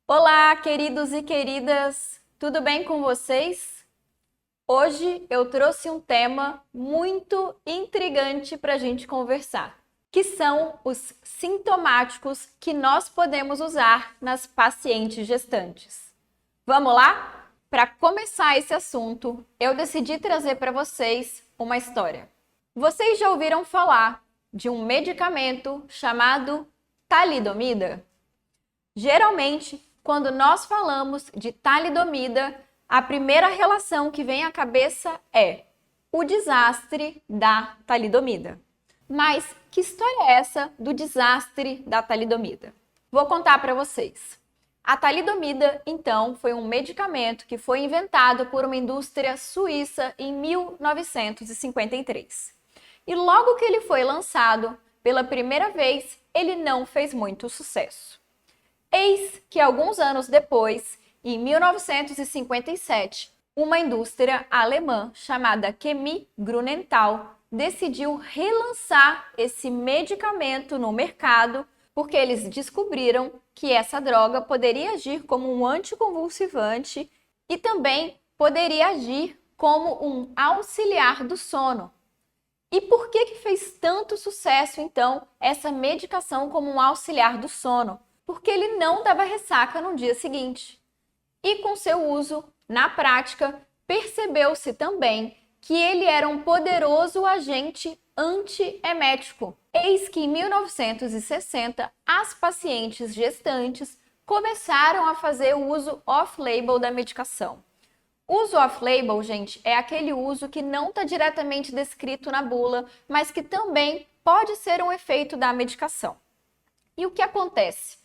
Olá, queridos e queridas, tudo bem com vocês? Hoje eu trouxe um tema muito intrigante para a gente conversar, que são os sintomáticos que nós podemos usar nas pacientes gestantes. Vamos lá? Para começar esse assunto, eu decidi trazer para vocês uma história. Vocês já ouviram falar de um medicamento chamado talidomida? Geralmente, quando nós falamos de talidomida, a primeira relação que vem à cabeça é o desastre da talidomida. Mas que história é essa do desastre da talidomida? Vou contar para vocês. A talidomida, então, foi um medicamento que foi inventado por uma indústria suíça em 1953. E logo que ele foi lançado, pela primeira vez, ele não fez muito sucesso. Eis que alguns anos depois, em 1957, uma indústria alemã chamada Chemie Grünenthal decidiu relançar esse medicamento no mercado porque eles descobriram que essa droga poderia agir como um anticonvulsivante e também poderia agir como um auxiliar do sono. E por que fez tanto sucesso, então, essa medicação como um auxiliar do sono? Porque ele não dava ressaca no dia seguinte. E com seu uso, na prática, percebeu-se também que ele era um poderoso agente antiemético. Eis que em 1960, as pacientes gestantes começaram a fazer o uso off-label da medicação. Uso off-label, gente, é aquele uso que não está diretamente descrito na bula, mas que também pode ser um efeito da medicação. E o que acontece?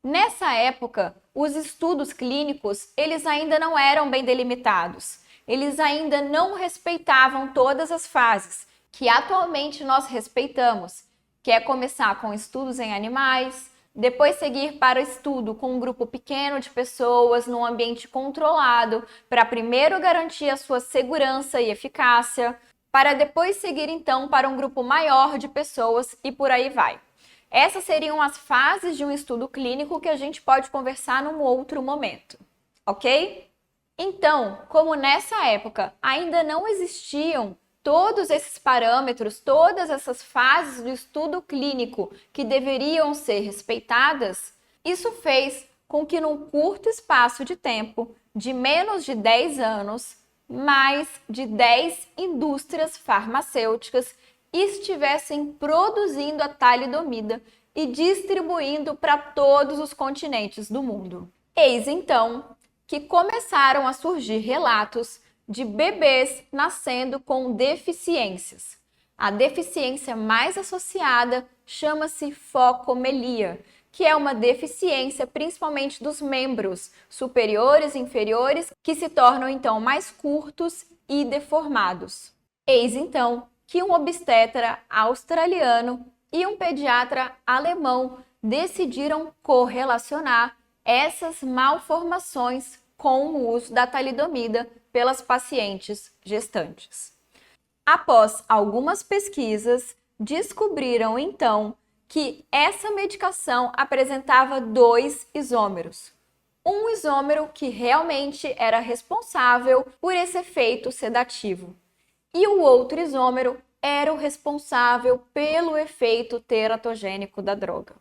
Nessa época, os estudos clínicos, eles ainda não eram bem delimitados. Eles ainda não respeitavam todas as fases, que atualmente nós respeitamos, que é começar com estudos em animais, depois seguir para o estudo com um grupo pequeno de pessoas, num ambiente controlado, para primeiro garantir a sua segurança e eficácia, para depois seguir então para um grupo maior de pessoas e por aí vai. Essas seriam as fases de um estudo clínico que a gente pode conversar num outro momento, ok? Então, como nessa época ainda não existiam todos esses parâmetros, todas essas fases do estudo clínico que deveriam ser respeitadas, isso fez com que num curto espaço de tempo, de menos de 10 anos, mais de 10 indústrias farmacêuticas estivessem produzindo a talidomida e distribuindo para todos os continentes do mundo. Eis então que começaram a surgir relatos de bebês nascendo com deficiências. A deficiência mais associada chama-se focomelia, que é uma deficiência principalmente dos membros superiores e inferiores, que se tornam então mais curtos e deformados. Eis então que um obstetra australiano e um pediatra alemão decidiram correlacionar essas malformações com o uso da talidomida pelas pacientes gestantes. Após algumas pesquisas, descobriram então que essa medicação apresentava dois isômeros. Um isômero que realmente era responsável por esse efeito sedativo, e o outro isômero era o responsável pelo efeito teratogênico da droga.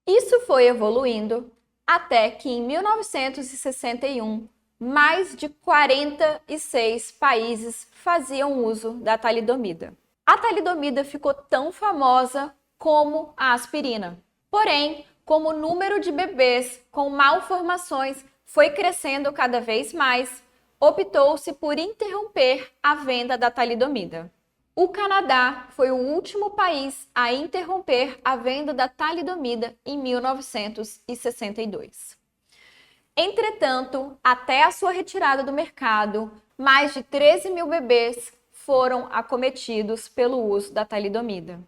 Isso foi evoluindo até que em 1961, mais de 46 países faziam uso da talidomida. A talidomida ficou tão famosa como a aspirina. Porém, como o número de bebês com malformações foi crescendo cada vez mais, optou-se por interromper a venda da talidomida. O Canadá foi o último país a interromper a venda da talidomida em 1962. Entretanto, até a sua retirada do mercado, mais de 13 mil bebês foram acometidos pelo uso da talidomida.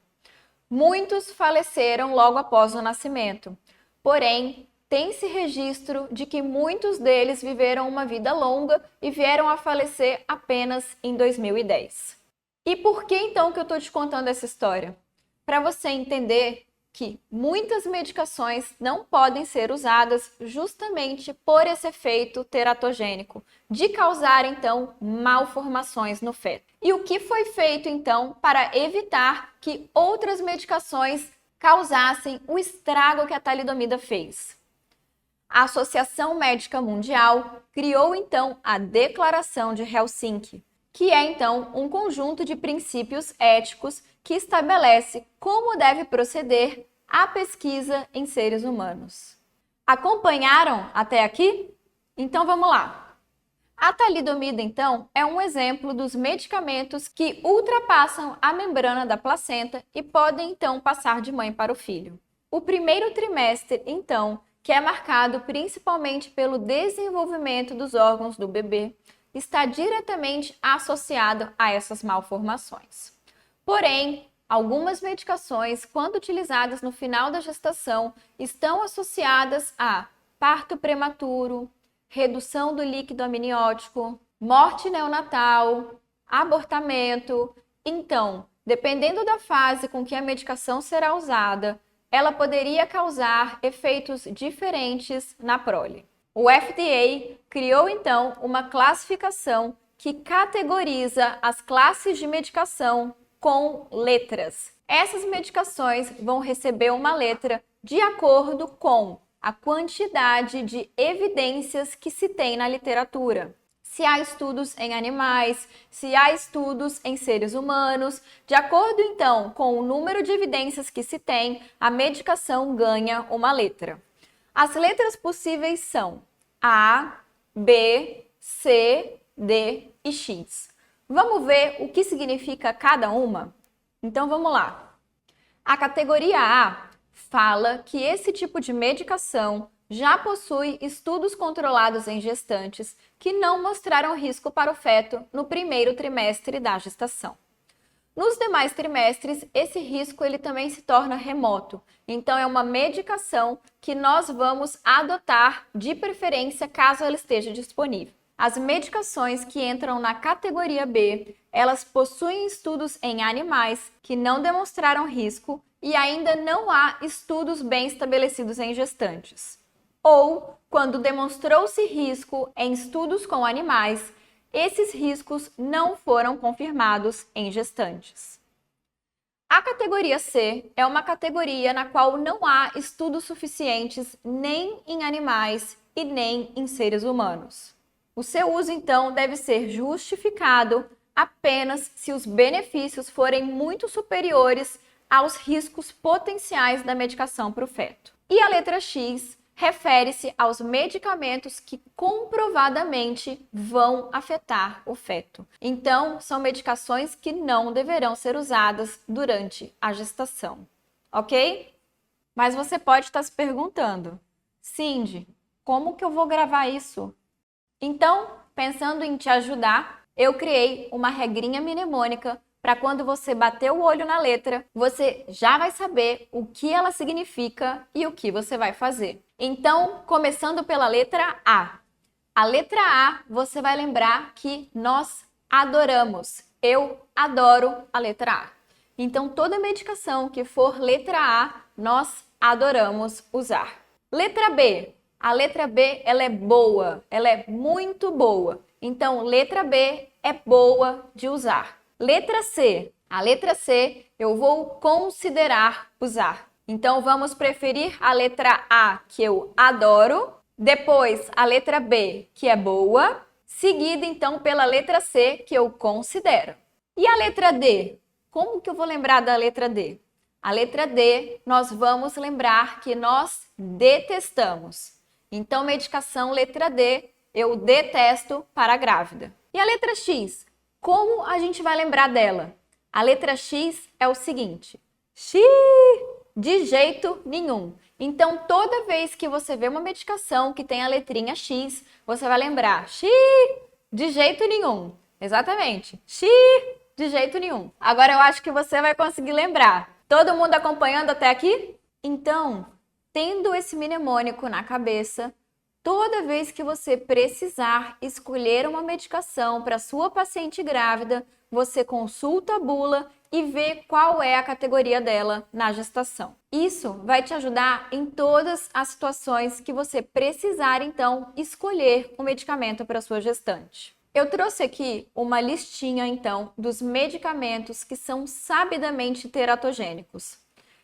Muitos faleceram logo após o nascimento, porém, tem-se registro de que muitos deles viveram uma vida longa e vieram a falecer apenas em 2010. E por que então que eu estou te contando essa história? Para você entender que muitas medicações não podem ser usadas justamente por esse efeito teratogênico, de causar, então, malformações no feto. E o que foi feito, então, para evitar que outras medicações causassem o estrago que a talidomida fez? A Associação Médica Mundial criou, então, a Declaração de Helsinki, que é, então, um conjunto de princípios éticos que estabelece como deve proceder a pesquisa em seres humanos. Acompanharam até aqui? Então vamos lá. A talidomida, então, é um exemplo dos medicamentos que ultrapassam a membrana da placenta e podem, então, passar de mãe para o filho. O primeiro trimestre, então, que é marcado principalmente pelo desenvolvimento dos órgãos do bebê, está diretamente associado a essas malformações. Porém, algumas medicações, quando utilizadas no final da gestação, estão associadas a parto prematuro, redução do líquido amniótico, morte neonatal, abortamento. Então, dependendo da fase com que a medicação será usada, ela poderia causar efeitos diferentes na prole. O FDA criou, então, uma classificação que categoriza as classes de medicação com letras. Essas medicações vão receber uma letra de acordo com a quantidade de evidências que se tem na literatura. Se há estudos em animais, se há estudos em seres humanos, de acordo então com o número de evidências que se tem, a medicação ganha uma letra. As letras possíveis são A, B, C, D e X. Vamos ver o que significa cada uma? Então vamos lá. A categoria A fala que esse tipo de medicação já possui estudos controlados em gestantes que não mostraram risco para o feto no primeiro trimestre da gestação. Nos demais trimestres, esse risco ele também se torna remoto. Então, é uma medicação que nós vamos adotar de preferência caso ela esteja disponível. As medicações que entram na categoria B, elas possuem estudos em animais que não demonstraram risco e ainda não há estudos bem estabelecidos em gestantes. Ou, quando demonstrou-se risco em estudos com animais, esses riscos não foram confirmados em gestantes. A categoria C é uma categoria na qual não há estudos suficientes nem em animais e nem em seres humanos. O seu uso, então, deve ser justificado apenas se os benefícios forem muito superiores aos riscos potenciais da medicação para o feto. E a letra X refere-se aos medicamentos que comprovadamente vão afetar o feto. Então, são medicações que não deverão ser usadas durante a gestação, ok? Mas você pode estar se perguntando, Cindy, como que eu vou gravar isso? Então, pensando em te ajudar, eu criei uma regrinha mnemônica para quando você bater o olho na letra, você já vai saber o que ela significa e o que você vai fazer. Então, começando pela letra A. A letra A, você vai lembrar que nós adoramos. Eu adoro a letra A. Então, toda medicação que for letra A, nós adoramos usar. Letra B. A letra B, ela é boa, ela é muito boa. Então, letra B é boa de usar. Letra C. A letra C eu vou considerar usar. Então, vamos preferir a letra A, que eu adoro, depois a letra B, que é boa, seguida então pela letra C, que eu considero. E a letra D? Como que eu vou lembrar da letra D? A letra D, nós vamos lembrar que nós detestamos. Então, medicação letra D, eu detesto para a grávida. E a letra X? Como a gente vai lembrar dela? A letra X é o seguinte: X, de jeito nenhum. Então, toda vez que você vê uma medicação que tem a letrinha X, você vai lembrar X, de jeito nenhum. Exatamente. X, de jeito nenhum. Agora eu acho que você vai conseguir lembrar. Todo mundo acompanhando até aqui? Então, tendo esse mnemônico na cabeça, toda vez que você precisar escolher uma medicação para sua paciente grávida, você consulta a bula e ver qual é a categoria dela na gestação. Isso vai te ajudar em todas as situações que você precisar, então, escolher um medicamento para sua gestante. Eu trouxe aqui uma listinha, então, dos medicamentos que são sabidamente teratogênicos.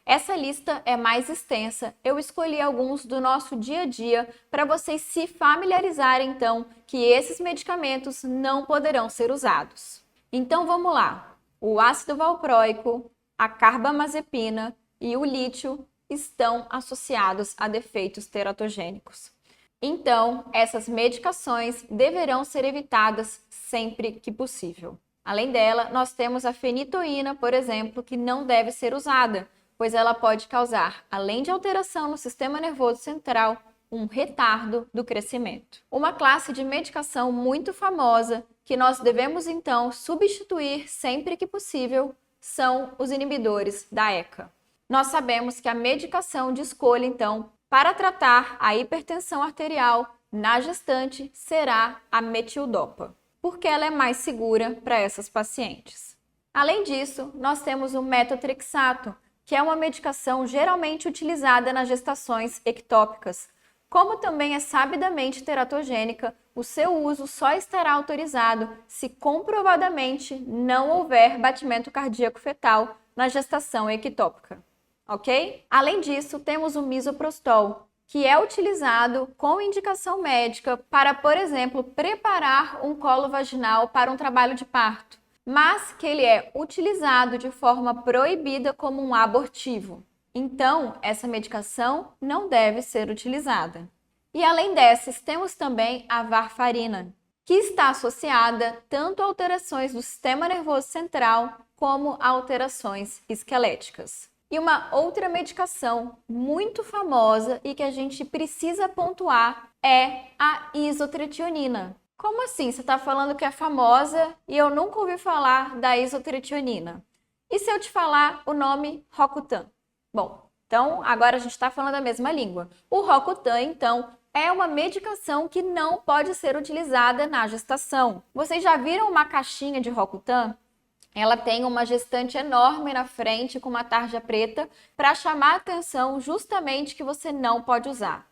Essa lista é mais extensa, eu escolhi alguns do nosso dia a dia para vocês se familiarizarem, então, que esses medicamentos não poderão ser usados. Então, vamos lá. O ácido valproico, a carbamazepina e o lítio estão associados a defeitos teratogênicos. Então, essas medicações deverão ser evitadas sempre que possível. Além dela, nós temos a fenitoína, por exemplo, que não deve ser usada, pois ela pode causar, além de alteração no sistema nervoso central, um retardo do crescimento. Uma classe de medicação muito famosa que nós devemos então substituir sempre que possível são os inibidores da ECA. Nós sabemos que a medicação de escolha, então, para tratar a hipertensão arterial na gestante será a metildopa, porque ela é mais segura para essas pacientes. Além disso, nós temos o metotrexato, que é uma medicação geralmente utilizada nas gestações ectópicas. Como também é sabidamente teratogênica, o seu uso só estará autorizado se comprovadamente não houver batimento cardíaco fetal na gestação ectópica, ok? Além disso, temos o misoprostol, que é utilizado com indicação médica para, por exemplo, preparar um colo vaginal para um trabalho de parto, mas que ele é utilizado de forma proibida como um abortivo. Então, essa medicação não deve ser utilizada. E além dessas, temos também a varfarina, que está associada tanto a alterações do sistema nervoso central como a alterações esqueléticas. E uma outra medicação muito famosa e que a gente precisa pontuar é a isotretionina. Como assim? Você está falando que é famosa e eu nunca ouvi falar da isotretionina. E se eu te falar o nome Rocutan? Bom, então agora a gente está falando a mesma língua. O Rocutan, então, é uma medicação que não pode ser utilizada na gestação. Vocês já viram uma caixinha de Rocutan? Ela tem uma gestante enorme na frente com uma tarja preta para chamar a atenção justamente que você não pode usar.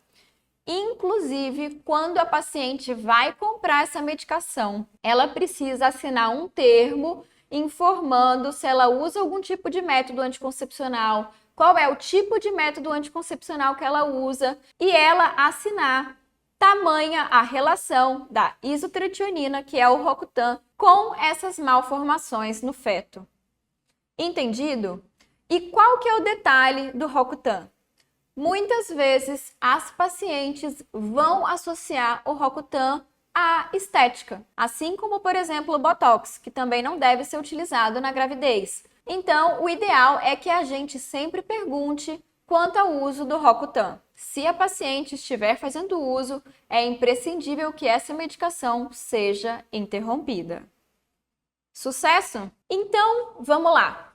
Inclusive, quando a paciente vai comprar essa medicação, ela precisa assinar um termo informando se ela usa algum tipo de método anticoncepcional, qual é o tipo de método anticoncepcional que ela usa e ela assinar tamanha a relação da isotretionina, que é o Rocutan, com essas malformações no feto. Entendido? E qual que é o detalhe do Rocutan? Muitas vezes as pacientes vão associar o Rocutan à estética, assim como, por exemplo, o Botox, que também não deve ser utilizado na gravidez. Então, o ideal é que a gente sempre pergunte quanto ao uso do Rocutan. Se a paciente estiver fazendo uso, é imprescindível que essa medicação seja interrompida. Sucesso? Então, vamos lá!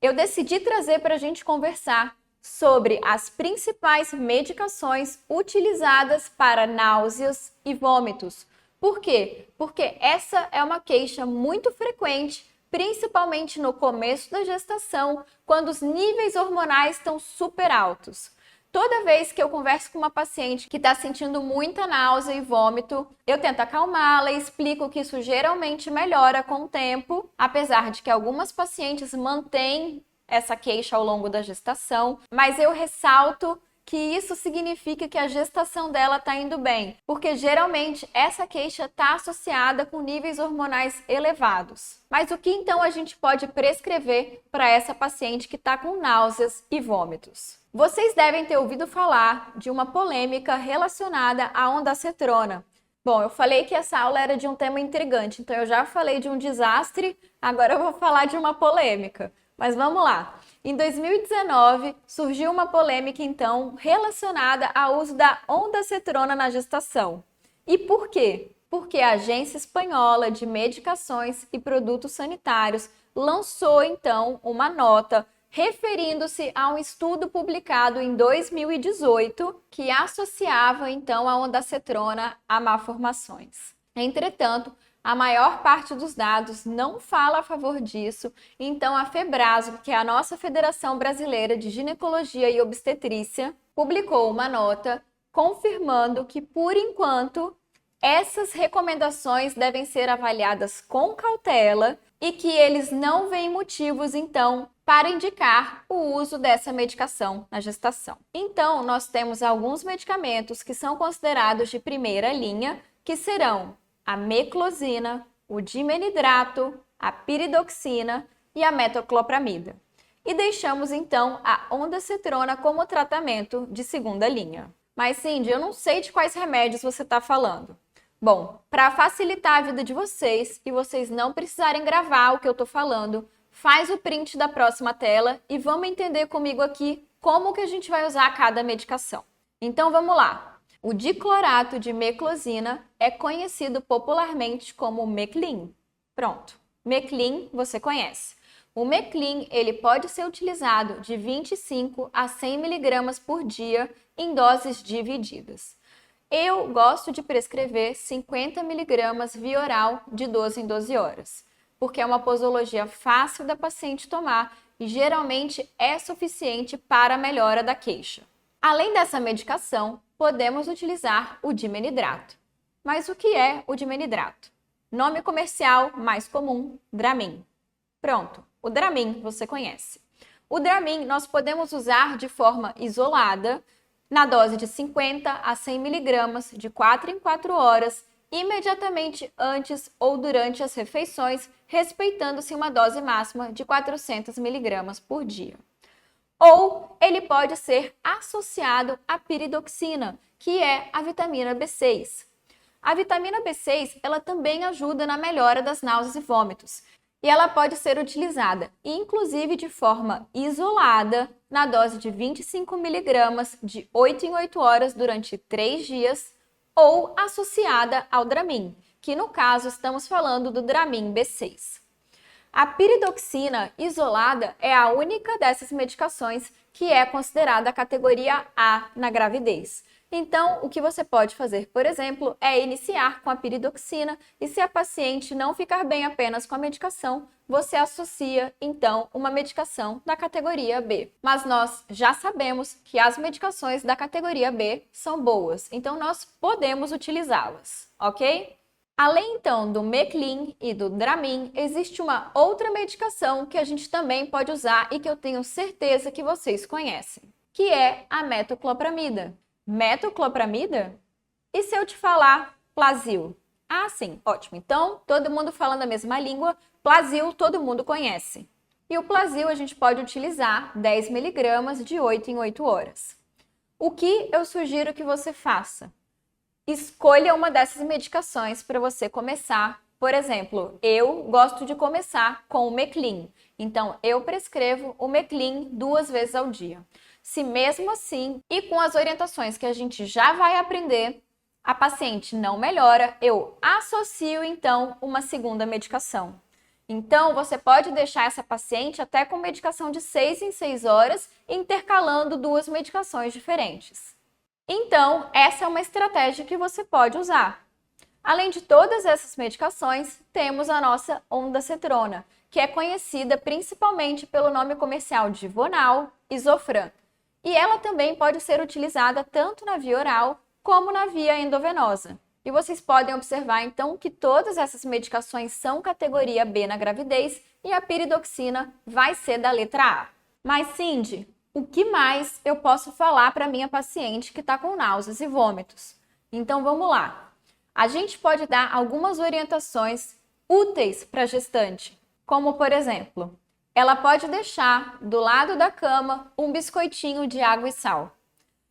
Eu decidi trazer para a gente conversar sobre as principais medicações utilizadas para náuseas e vômitos. Por quê? Porque essa é uma queixa muito frequente, principalmente no começo da gestação, quando os níveis hormonais estão super altos. Toda vez que eu converso com uma paciente que está sentindo muita náusea e vômito, eu tento acalmá-la e explico que isso geralmente melhora com o tempo, apesar de que algumas pacientes mantêm essa queixa ao longo da gestação, mas eu ressalto que isso significa que a gestação dela está indo bem, porque geralmente essa queixa está associada com níveis hormonais elevados. Mas o que então a gente pode prescrever para essa paciente que está com náuseas e vômitos? Vocês devem ter ouvido falar de uma polêmica relacionada à ondansetrona. Bom, eu falei que essa aula era de um tema intrigante, então eu já falei de um desastre, agora eu vou falar de uma polêmica. Mas vamos lá. Em 2019, surgiu uma polêmica, então, relacionada ao uso da ondansetrona na gestação. E por quê? Porque a Agência Espanhola de Medicações e Produtos Sanitários lançou, então, uma nota referindo-se a um estudo publicado em 2018 que associava, então, a ondansetrona a malformações. Entretanto, A maior parte dos dados não fala a favor disso, então a Febraso, que é a nossa Federação Brasileira de Ginecologia e Obstetrícia, publicou uma nota confirmando que, por enquanto, essas recomendações devem ser avaliadas com cautela e que eles não veem motivos, então, para indicar o uso dessa medicação na gestação. Então, nós temos alguns medicamentos que são considerados de primeira linha, que serão a meclozina, o dimenidrato, a piridoxina e a metoclopramida. E deixamos, então, a ondansetrona como tratamento de segunda linha. Mas, Cindy, eu não sei de quais remédios você está falando. Bom, para facilitar a vida de vocês e vocês não precisarem gravar o que eu estou falando, faz o print da próxima tela e vamos entender comigo aqui como que a gente vai usar cada medicação. Então, vamos lá. O diclorato de meclozina é conhecido popularmente como Meclin. Pronto, Meclin você conhece. O Meclin ele pode ser utilizado de 25 a 100 mg por dia em doses divididas. Eu gosto de prescrever 50 mg via oral de 12 em 12 horas, porque é uma posologia fácil da paciente tomar e geralmente é suficiente para a melhora da queixa. Além dessa medicação, podemos utilizar o dimenidrato. Mas o que é o dimenidrato? Nome comercial mais comum, Dramin. Pronto, o Dramin você conhece. O Dramin nós podemos usar de forma isolada, na dose de 50 a 100 mg de 4 em 4 horas, imediatamente antes ou durante as refeições, respeitando-se uma dose máxima de 400 mg por dia. Ou ele pode ser associado à piridoxina, que é a vitamina B6. A vitamina B6, ela também ajuda na melhora das náuseas e vômitos. E ela pode ser utilizada, inclusive de forma isolada, na dose de 25 mg de 8 em 8 horas durante 3 dias, ou associada ao Dramin, que no caso estamos falando do Dramin B6. A piridoxina isolada é a única dessas medicações que é considerada a categoria A na gravidez. Então, o que você pode fazer, por exemplo, é iniciar com a piridoxina e se a paciente não ficar bem apenas com a medicação, você associa, então, uma medicação da categoria B. Mas nós já sabemos que as medicações da categoria B são boas, então nós podemos utilizá-las, ok? Além, então, do Meclin e do Dramin, existe uma outra medicação que a gente também pode usar e que eu tenho certeza que vocês conhecem, que é a metoclopramida. Metoclopramida? E se eu te falar Plasil? Ah, sim, ótimo. Então, todo mundo falando a mesma língua, Plasil todo mundo conhece. E o Plasil a gente pode utilizar 10 mg de 8 em 8 horas. O que eu sugiro que você faça? Escolha uma dessas medicações para você começar. Por exemplo, eu gosto de começar com o Meclin. Então, eu prescrevo o Meclin 2 vezes ao dia. Se mesmo assim, e com as orientações que a gente já vai aprender, a paciente não melhora, eu associo então uma segunda medicação. Então, você pode deixar essa paciente até com medicação de 6 em 6 horas, intercalando 2 medicações diferentes. Então, essa é uma estratégia que você pode usar. Além de todas essas medicações, temos a nossa ondansetrona, que é conhecida principalmente pelo nome comercial de Vonal e Zofran. E ela também pode ser utilizada tanto na via oral como na via endovenosa. E vocês podem observar, então, que todas essas medicações são categoria B na gravidez e a piridoxina vai ser da letra A. Mas, Cindy, o que mais eu posso falar para minha paciente que está com náuseas e vômitos? Então, vamos lá. A gente pode dar algumas orientações úteis para a gestante, como, por exemplo, ela pode deixar do lado da cama um biscoitinho de água e sal.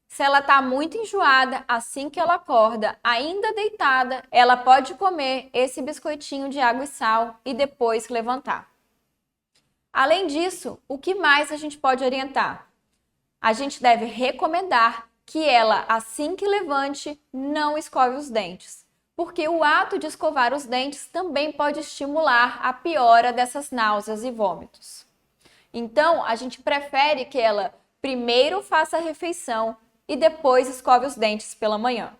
Se ela está muito enjoada, assim que ela acorda, ainda deitada, ela pode comer esse biscoitinho de água e sal e depois levantar. Além disso, o que mais a gente pode orientar? A gente deve recomendar que ela, assim que levante, não escove os dentes, porque o ato de escovar os dentes também pode estimular a piora dessas náuseas e vômitos. Então, a gente prefere que ela primeiro faça a refeição e depois escove os dentes pela manhã.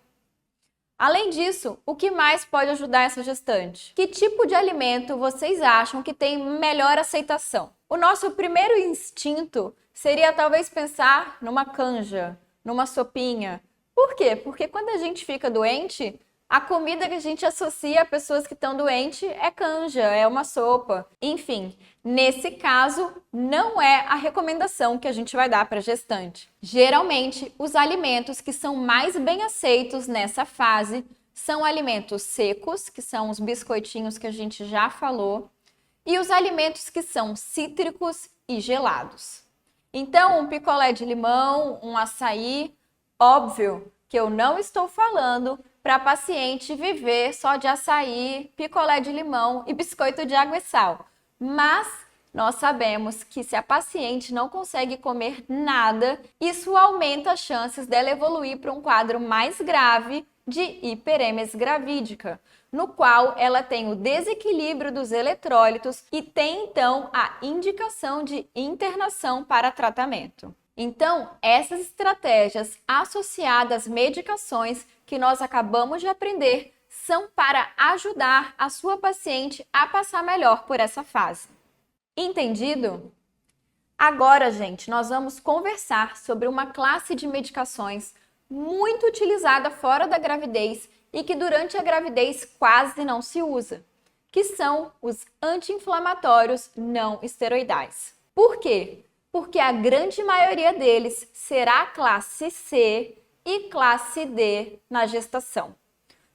Além disso, o que mais pode ajudar essa gestante? Que tipo de alimento vocês acham que tem melhor aceitação? O nosso primeiro instinto seria talvez pensar numa canja, numa sopinha. Por quê? Porque quando a gente fica doente, a comida que a gente associa a pessoas que estão doentes é canja, é uma sopa. Enfim, nesse caso, não é a recomendação que a gente vai dar para a gestante. Geralmente, os alimentos que são mais bem aceitos nessa fase são alimentos secos, que são os biscoitinhos que a gente já falou, e os alimentos que são cítricos e gelados. Então, um picolé de limão, um açaí, óbvio que eu não estou falando para a paciente viver só de açaí, picolé de limão e biscoito de água e sal. Mas nós sabemos que se a paciente não consegue comer nada, isso aumenta as chances dela evoluir para um quadro mais grave de hiperêmese gravídica, no qual ela tem o desequilíbrio dos eletrólitos e tem então a indicação de internação para tratamento. Então, essas estratégias associadas às medicações que nós acabamos de aprender são para ajudar a sua paciente a passar melhor por essa fase. Entendido? Agora, gente, nós vamos conversar sobre uma classe de medicações muito utilizada fora da gravidez e que durante a gravidez quase não se usa, que são os anti-inflamatórios não esteroidais. Por quê? Porque a grande maioria deles será classe C e classe D na gestação.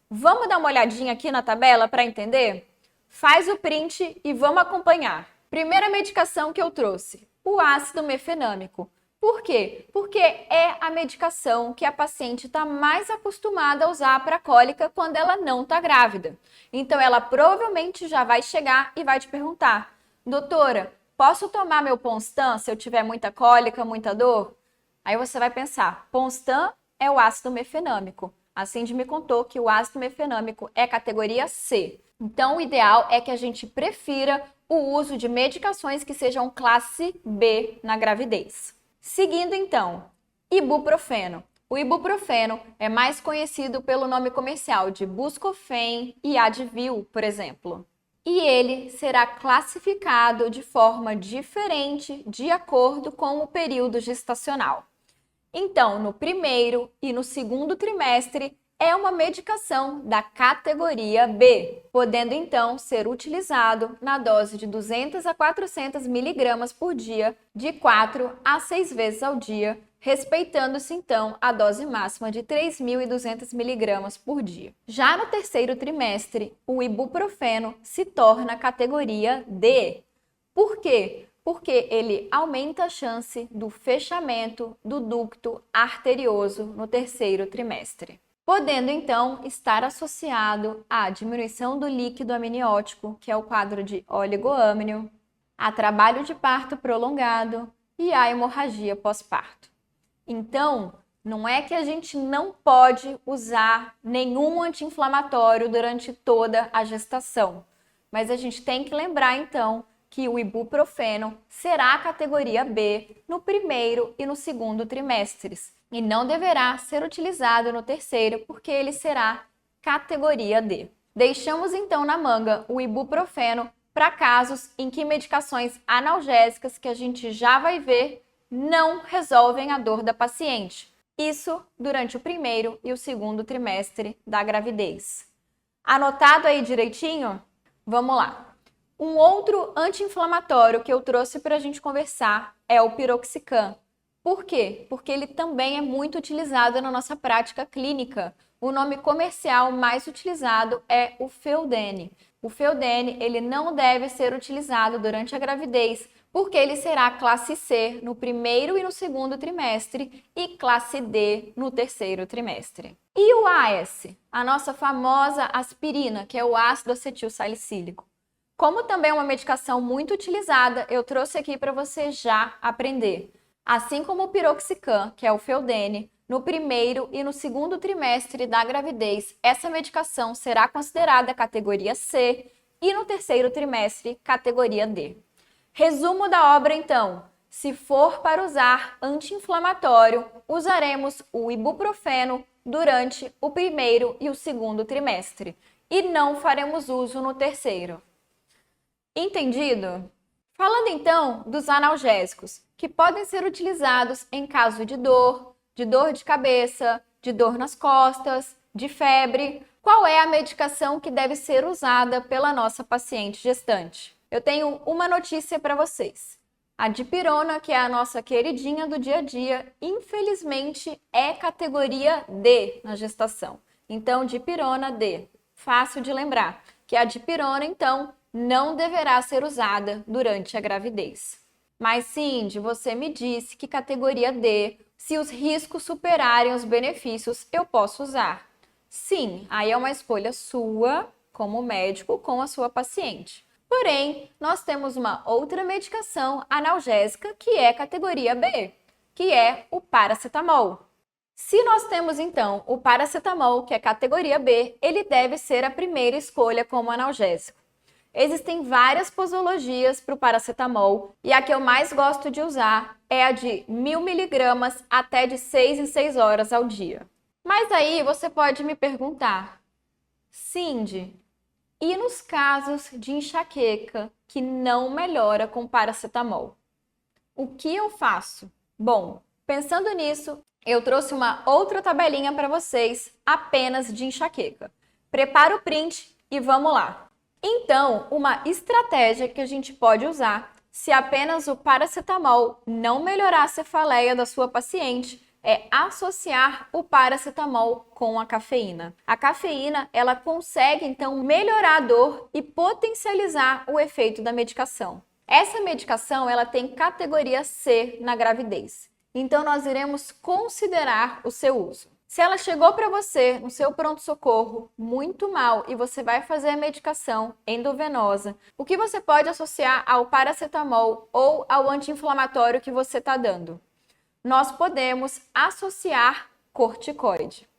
Vamos dar uma olhadinha aqui na tabela para entender? Faz o print e vamos acompanhar. Primeira medicação que eu trouxe, o ácido mefenâmico. Por quê? Porque é a medicação que a paciente está mais acostumada a usar para cólica quando ela não está grávida. Então, ela provavelmente já vai chegar e vai te perguntar, doutora, posso tomar meu Ponstan se eu tiver muita cólica, muita dor? Aí você vai pensar, Ponstan é o ácido mefenâmico. A Cindy me contou que o ácido mefenâmico é categoria C. Então, o ideal é que a gente prefira o uso de medicações que sejam classe B na gravidez. Seguindo, então, ibuprofeno. O ibuprofeno é mais conhecido pelo nome comercial de Buscofen e Advil, por exemplo. E ele será classificado de forma diferente de acordo com o período gestacional. Então, no primeiro e no segundo trimestre, é uma medicação da categoria B, podendo então ser utilizado na dose de 200 a 400 miligramas por dia, de 4 a 6 vezes ao dia, respeitando-se então a dose máxima de 3.200 miligramas por dia. Já no terceiro trimestre, o ibuprofeno se torna categoria D. Por quê? Porque ele aumenta a chance do fechamento do ducto arterioso no terceiro trimestre, podendo então estar associado à diminuição do líquido amniótico, que é o quadro de oligoâmnio, a trabalho de parto prolongado e a hemorragia pós-parto. Então, não é que a gente não pode usar nenhum anti-inflamatório durante toda a gestação, mas a gente tem que lembrar então que o ibuprofeno será categoria B no primeiro e no segundo trimestres e não deverá ser utilizado no terceiro porque ele será categoria D. Deixamos então na manga o ibuprofeno para casos em que medicações analgésicas que a gente já vai ver não resolvem a dor da paciente. Isso durante o primeiro e o segundo trimestre da gravidez. Anotado aí direitinho? Vamos lá. Um outro anti-inflamatório que eu trouxe para a gente conversar é o piroxicam. Por quê? Porque ele também é muito utilizado na nossa prática clínica. O nome comercial mais utilizado é o Feudene. O Feudene, ele não deve ser utilizado durante a gravidez, porque ele será classe C no primeiro e no segundo trimestre e classe D no terceiro trimestre. E o AS? A nossa famosa aspirina, que é o ácido acetil salicílico. Como também é uma medicação muito utilizada, eu trouxe aqui para você já aprender. Assim como o piroxicam, que é o Feudene, no primeiro e no segundo trimestre da gravidez, essa medicação será considerada categoria C e no terceiro trimestre, categoria D. Resumo da obra, então. Se for para usar anti-inflamatório, usaremos o ibuprofeno durante o primeiro e o segundo trimestre e não faremos uso no terceiro. Entendido? Falando então dos analgésicos, que podem ser utilizados em caso de dor de cabeça, de dor nas costas, de febre. Qual é a medicação que deve ser usada pela nossa paciente gestante? Eu tenho uma notícia para vocês. A dipirona, que é a nossa queridinha do dia a dia, infelizmente é categoria D na gestação. Então, dipirona D. Fácil de lembrar que a dipirona, então, não deverá ser usada durante a gravidez. Mas, Cindy, você me disse que categoria D, se os riscos superarem os benefícios, eu posso usar. Sim, aí é uma escolha sua, como médico, com a sua paciente. Porém, nós temos uma outra medicação analgésica que é categoria B, que é o paracetamol. Se nós temos, então, o paracetamol, que é categoria B, ele deve ser a primeira escolha como analgésico. Existem várias posologias para o paracetamol e a que eu mais gosto de usar é a de 1000 mg até de 6 em 6 horas ao dia. Mas aí você pode me perguntar, Cindy, e nos casos de enxaqueca que não melhora com paracetamol? O que eu faço? Bom, pensando nisso, eu trouxe uma outra tabelinha para vocês apenas de enxaqueca. Prepara o print e vamos lá! Então, uma estratégia que a gente pode usar se apenas o paracetamol não melhorar a cefaleia da sua paciente é associar o paracetamol com a cafeína. A cafeína, ela consegue então melhorar a dor e potencializar o efeito da medicação. Essa medicação, ela tem categoria C na gravidez. Então nós iremos considerar o seu uso. Se ela chegou para você no seu pronto-socorro muito mal e você vai fazer a medicação endovenosa, o que você pode associar ao paracetamol ou ao anti-inflamatório que você está dando? Nós podemos associar corticoide,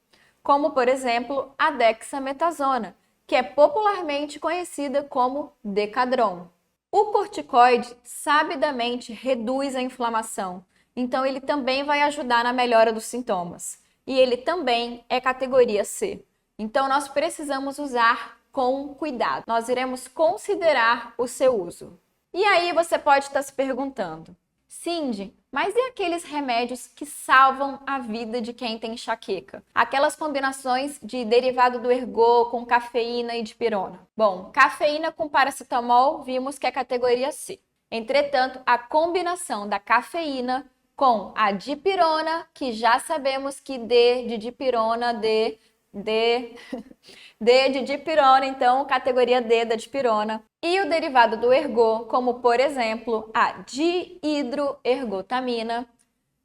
como por exemplo a dexametasona, que é popularmente conhecida como Decadron. O corticoide sabidamente reduz a inflamação, então ele também vai ajudar na melhora dos sintomas. E ele também é categoria C. Então, nós precisamos usar com cuidado. Nós iremos considerar o seu uso. E aí você pode estar se perguntando, Cindy, mas e aqueles remédios que salvam a vida de quem tem enxaqueca? Aquelas combinações de derivado do ergot com cafeína e dipirona. Bom, cafeína com paracetamol vimos que é categoria C. Entretanto, a combinação da cafeína com a dipirona, que já sabemos que D de dipirona, D de dipirona, então categoria D da dipirona. E o derivado do ergot, como por exemplo a dihidroergotamina,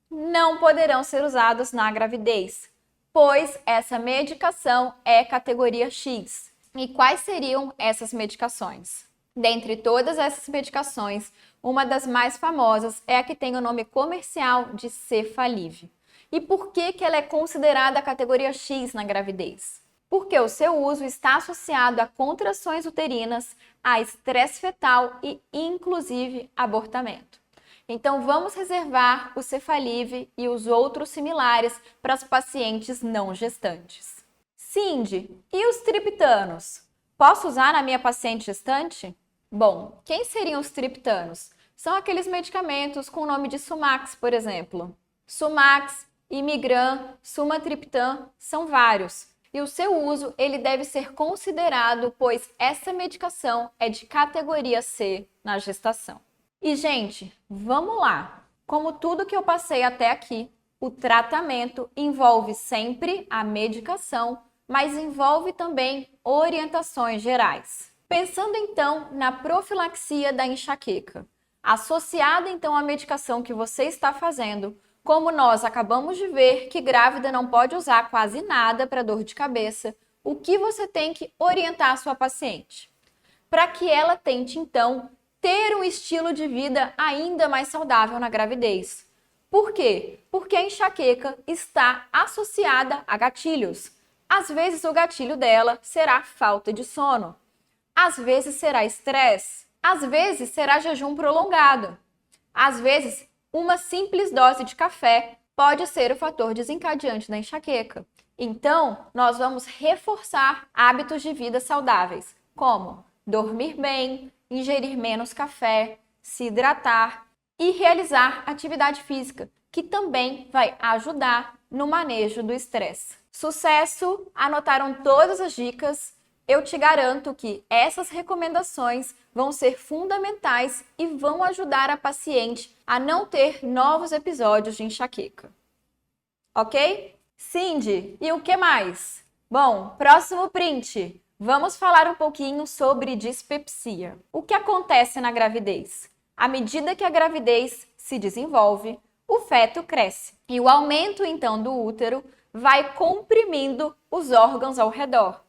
não poderão ser usados na gravidez, pois essa medicação é categoria X. E quais seriam essas medicações? Dentre todas essas medicações, uma das mais famosas é a que tem o nome comercial de Cefalive. E por que ela é considerada a categoria X na gravidez? Porque o seu uso está associado a contrações uterinas, a estresse fetal e, inclusive, abortamento. Então, vamos reservar o Cefalive e os outros similares para as pacientes não gestantes. Cindy, e os triptanos? Posso usar na minha paciente gestante? Bom, quem seriam os triptanos? São aqueles medicamentos com o nome de Sumax, por exemplo. Sumax, Imigran, Sumatriptan, são vários. E o seu uso ele deve ser considerado, pois essa medicação é de categoria C na gestação. E, gente, vamos lá! Como tudo que eu passei até aqui, o tratamento envolve sempre a medicação, mas envolve também orientações gerais. Pensando então na profilaxia da enxaqueca, associada então à medicação que você está fazendo, como nós acabamos de ver que grávida não pode usar quase nada para dor de cabeça, o que você tem que orientar a sua paciente? Para que ela tente então ter um estilo de vida ainda mais saudável na gravidez. Por quê? Porque a enxaqueca está associada a gatilhos. Às vezes o gatilho dela será falta de sono. Às vezes será estresse, às vezes será jejum prolongado. Às vezes, uma simples dose de café pode ser o fator desencadeante da enxaqueca. Então, nós vamos reforçar hábitos de vida saudáveis, como dormir bem, ingerir menos café, se hidratar e realizar atividade física, que também vai ajudar no manejo do estresse. Sucesso! Anotaram todas as dicas? Eu te garanto que essas recomendações vão ser fundamentais e vão ajudar a paciente a não ter novos episódios de enxaqueca. Ok? Cindy, e o que mais? Bom, próximo print. Vamos falar um pouquinho sobre dispepsia. O que acontece na gravidez? À medida que a gravidez se desenvolve, o feto cresce. E o aumento, então, do útero vai comprimindo os órgãos ao redor.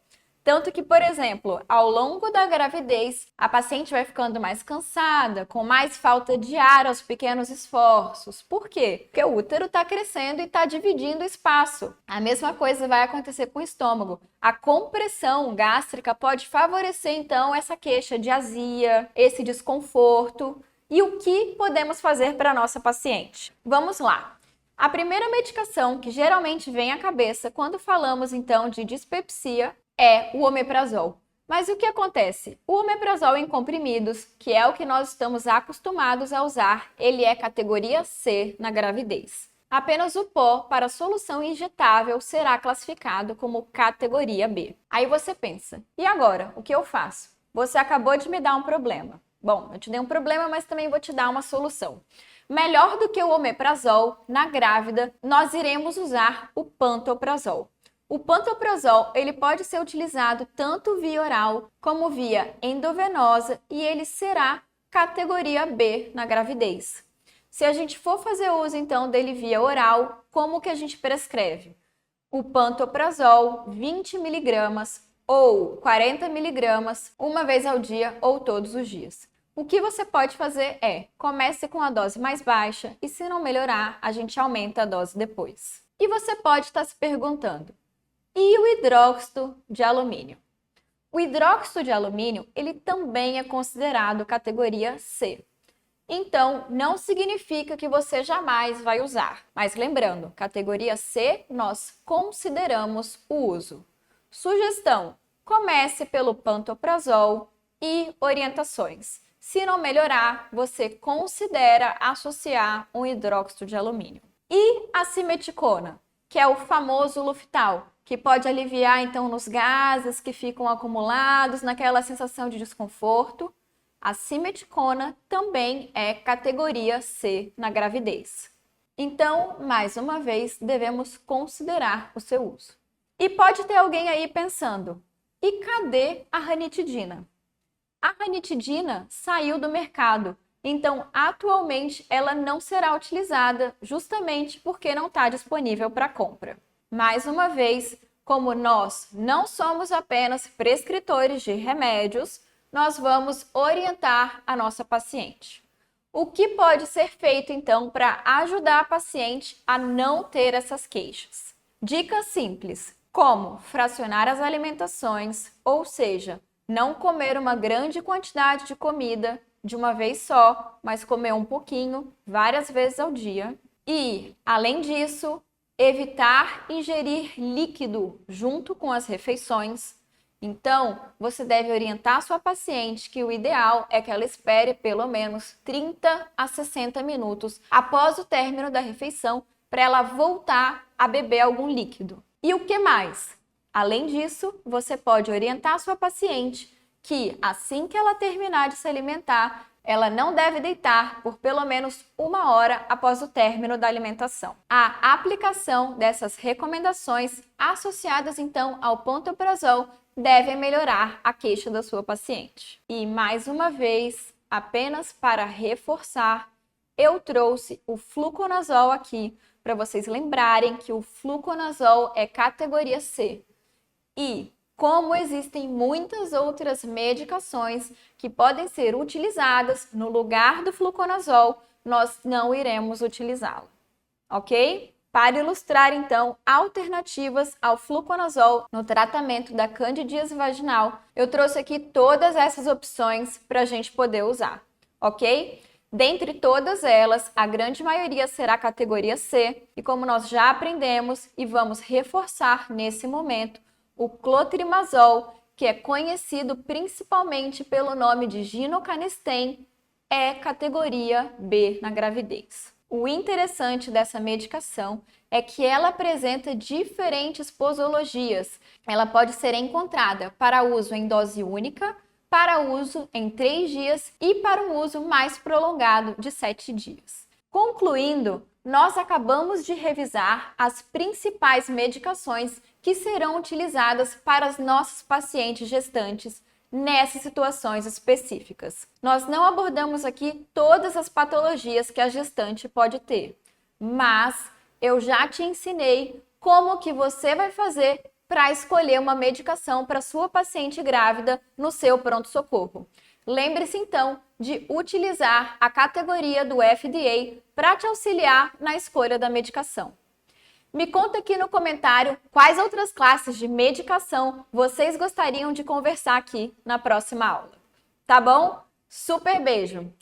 Tanto que, por exemplo, ao longo da gravidez, a paciente vai ficando mais cansada, com mais falta de ar aos pequenos esforços. Por quê? Porque o útero está crescendo e está dividindo o espaço. A mesma coisa vai acontecer com o estômago. A compressão gástrica pode favorecer, então, essa queixa de azia, esse desconforto. E o que podemos fazer para a nossa paciente? Vamos lá! A primeira medicação que geralmente vem à cabeça quando falamos, então, de dispepsia é o omeprazol. Mas o que acontece? O omeprazol em comprimidos, que é o que nós estamos acostumados a usar, ele é categoria C na gravidez. Apenas o pó para solução injetável será classificado como categoria B. Aí você pensa, e agora? O que eu faço? Você acabou de me dar um problema. Bom, eu te dei um problema, mas também vou te dar uma solução. Melhor do que o omeprazol, na grávida, nós iremos usar o pantoprazol. O pantoprazol, ele pode ser utilizado tanto via oral como via endovenosa e ele será categoria B na gravidez. Se a gente for fazer uso, então, dele via oral, como que a gente prescreve? O pantoprazol, 20 mg ou 40 mg, uma vez ao dia ou todos os dias. O que você pode fazer é, comece com a dose mais baixa e se não melhorar, a gente aumenta a dose depois. E você pode estar se perguntando, e o hidróxido de alumínio? O hidróxido de alumínio, ele também é considerado categoria C. Então, não significa que você jamais vai usar. Mas lembrando, categoria C, nós consideramos o uso. Sugestão, comece pelo pantoprazol e orientações. Se não melhorar, você considera associar um hidróxido de alumínio. E a simeticona, que é o famoso Luftal, que pode aliviar então nos gases que ficam acumulados, naquela sensação de desconforto. A simeticona também é categoria C na gravidez. Então, mais uma vez, devemos considerar o seu uso. E pode ter alguém aí pensando, e cadê a ranitidina? A ranitidina saiu do mercado, então atualmente ela não será utilizada justamente porque não está disponível para compra. Mais uma vez, como nós não somos apenas prescritores de remédios, nós vamos orientar a nossa paciente. O que pode ser feito então para ajudar a paciente a não ter essas queixas? Dicas simples, como fracionar as alimentações, ou seja, não comer uma grande quantidade de comida de uma vez só, mas comer um pouquinho, várias vezes ao dia. E, além disso, evitar ingerir líquido junto com as refeições. Então, você deve orientar sua paciente que o ideal é que ela espere pelo menos 30 a 60 minutos após o término da refeição para ela voltar a beber algum líquido. E o que mais? Além disso, você pode orientar sua paciente que assim que ela terminar de se alimentar, ela não deve deitar por pelo menos 1 hora após o término da alimentação. A aplicação dessas recomendações associadas então ao pantoprazol devem melhorar a queixa da sua paciente. E mais uma vez, apenas para reforçar, eu trouxe o fluconazol aqui para vocês lembrarem que o fluconazol é categoria C. E como existem muitas outras medicações que podem ser utilizadas no lugar do fluconazol, nós não iremos utilizá-lo, ok? Para ilustrar, então, alternativas ao fluconazol no tratamento da candidíase vaginal, eu trouxe aqui todas essas opções para a gente poder usar, ok? Dentre todas elas, a grande maioria será categoria C, e como nós já aprendemos e vamos reforçar nesse momento, o clotrimazol, que é conhecido principalmente pelo nome de Ginecanestem, é categoria B na gravidez. O interessante dessa medicação é que ela apresenta diferentes posologias. Ela pode ser encontrada para uso em dose única, para uso em 3 dias e para um uso mais prolongado de 7 dias. Concluindo, nós acabamos de revisar as principais medicações que serão utilizadas para as nossas pacientes gestantes nessas situações específicas. Nós não abordamos aqui todas as patologias que a gestante pode ter, mas eu já te ensinei como que você vai fazer para escolher uma medicação para sua paciente grávida no seu pronto-socorro. Lembre-se então de utilizar a categoria do FDA para te auxiliar na escolha da medicação. Me conta aqui no comentário quais outras classes de medicação vocês gostariam de conversar aqui na próxima aula. Tá bom? Super beijo!